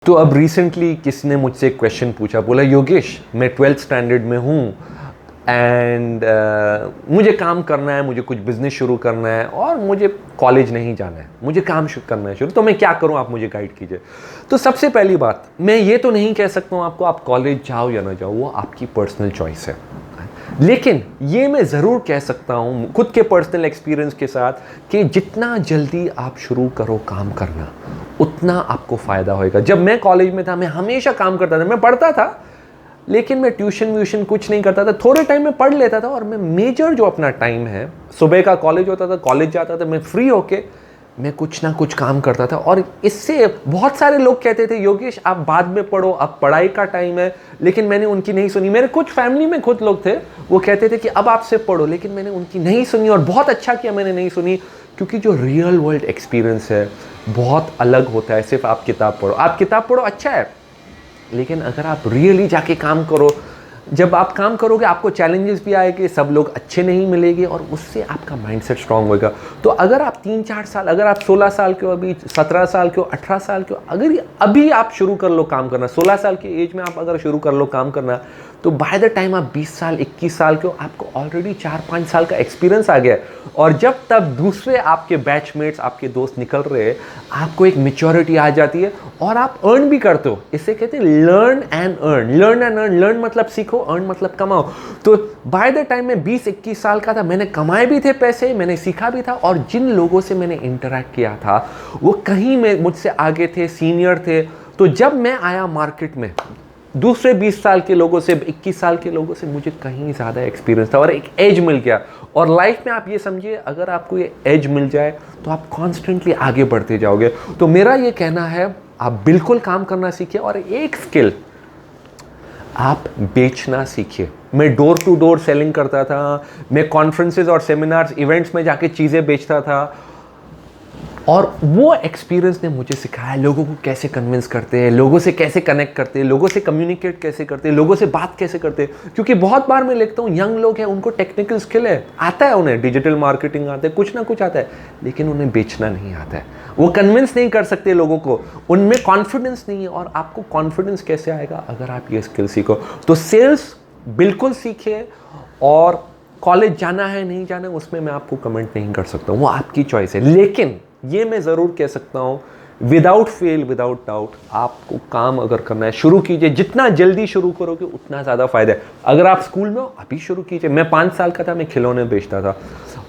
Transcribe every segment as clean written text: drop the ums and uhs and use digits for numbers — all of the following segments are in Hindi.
तो अब रिसेंटली किसी ने मुझसे एक क्वेश्चन पूछा, बोला योगेश मैं 12th स्टैंडर्ड में हूँ एंड मुझे काम करना है, मुझे कुछ बिजनेस शुरू करना है और मुझे कॉलेज नहीं जाना है, मुझे काम करना है शुरू, तो मैं क्या करूँ, आप मुझे गाइड कीजिए। तो सबसे पहली बात, मैं ये तो नहीं कह सकता हूँ आपको आप कॉलेज जाओ या ना जाओ, वो आपकी पर्सनल चॉइस है। लेकिन ये मैं ज़रूर कह सकता हूँ खुद के पर्सनल एक्सपीरियंस के साथ कि जितना जल्दी आप शुरू करो काम करना, उतना आपको फ़ायदा होएगा। जब मैं कॉलेज में था, मैं हमेशा काम करता था, मैं पढ़ता था लेकिन मैं ट्यूशन व्यूशन कुछ नहीं करता था, थोड़े टाइम में पढ़ लेता था और मैं मेजर जो अपना टाइम है, सुबह का कॉलेज होता था, कॉलेज जाता था, मैं फ्री होके मैं कुछ ना कुछ काम करता था। और इससे बहुत सारे लोग कहते थे योगेश आप बाद में पढ़ो, अब पढ़ाई का टाइम है, लेकिन मैंने उनकी नहीं सुनी। मेरे कुछ फैमिली में खुद लोग थे, वो कहते थे कि अब आपसे पढ़ो, लेकिन मैंने उनकी नहीं सुनी और बहुत अच्छा किया मैंने नहीं सुनी, क्योंकि जो रियल वर्ल्ड एक्सपीरियंस है बहुत अलग होता है। सिर्फ आप किताब पढ़ो, आप किताब पढ़ो अच्छा है, लेकिन अगर आप रियली जाके काम करो, जब आप काम करोगे आपको चैलेंजेस भी आएंगे, सब लोग अच्छे नहीं मिलेंगे और उससे आपका माइंडसेट स्ट्रांग होगा। तो अगर आप 3-4 साल, अगर आप 16 साल के हो, अभी 17 साल के हो, 18 साल के हो, अगर अभी आप शुरू कर लो काम करना, 16 साल की एज में आप अगर शुरू कर लो काम करना, तो बाय द टाइम आप 20 साल 21 साल के हो, आपको ऑलरेडी 4-5 साल का एक्सपीरियंस आ गया है। और जब तब दूसरे आपके बैचमेट्स, आपके दोस्त निकल रहे हैं, आपको एक मैच्योरिटी आ जाती है और आप अर्न भी करते हो। इससे कहते हैं learn and earn, learn and earn. Learn मतलब सीखो, अर्न मतलब कमाओ। तो बाय द टाइम मैं 20-21 साल का था, मैंने कमाए भी थे पैसे, मैंने सीखा भी था, और जिन लोगों से मैंने इंटरेक्ट किया था वो कहीं में मुझसे आगे थे, सीनियर थे। तो जब मैं आया मार्केट में, दूसरे 20 साल के लोगों से, 21 साल के लोगों से मुझे कहीं ज़्यादा एक्सपीरियंस था और एक एज मिल गया। और लाइफ में आप ये समझिए, अगर आपको ये एज मिल जाए तो आप कॉन्स्टेंटली आगे बढ़ते जाओगे। तो मेरा ये कहना है आप बिल्कुल काम करना सीखिए, और एक स्किल आप बेचना सीखिए। मैं डोर टू डोर सेलिंग करता था, मैं कॉन्फ्रेंसेज और सेमिनार्स, इवेंट्स में जाके चीज़ें बेचता था, और वो एक्सपीरियंस ने मुझे सिखाया लोगों को कैसे कन्विंस करते हैं, लोगों से कैसे कनेक्ट करते हैं, लोगों से कम्युनिकेट कैसे करते हैं, लोगों से बात कैसे करते हैं। क्योंकि बहुत बार मैं देखता हूँ यंग लोग हैं, उनको टेक्निकल स्किल है, आता है, उन्हें डिजिटल मार्केटिंग आता है, कुछ ना कुछ आता है, लेकिन उन्हें बेचना नहीं आता है, वो कन्विंस नहीं कर सकते लोगों को, उनमें कॉन्फिडेंस नहीं है। और आपको कॉन्फिडेंस कैसे आएगा अगर आप ये स्किल सीखो। तो सेल्स बिल्कुल सीखिए, और कॉलेज जाना है नहीं जाना है उसमें मैं आपको कमेंट नहीं कर सकता हूँ, वो आपकी चॉइस है। लेकिन ये मैं ज़रूर कह सकता हूँ, विदाउट फेल, विदाउट डाउट, आपको काम अगर करना है शुरू कीजिए। जितना जल्दी शुरू करोगे उतना ज़्यादा फ़ायदा है। अगर आप स्कूल में हो अभी शुरू कीजिए। मैं 5 साल का था, मैं खिलौने बेचता था,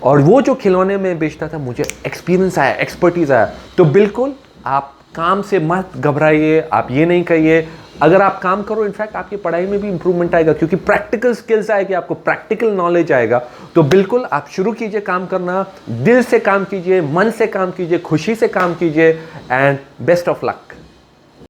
और वो जो खिलौने में बेचता था मुझे एक्सपीरियंस आया, एक्सपर्टीज़ आया। तो बिल्कुल आप काम से मत घबराइए, आप ये नहीं कहिए। अगर आप काम करो, इनफैक्ट आपकी पढ़ाई में भी इंप्रूवमेंट आएगा, क्योंकि प्रैक्टिकल स्किल्स आएगी, आपको प्रैक्टिकल नॉलेज आएगा। तो बिल्कुल आप शुरू कीजिए काम करना, दिल से काम कीजिए, मन से काम कीजिए, खुशी से काम कीजिए, एंड बेस्ट ऑफ लक।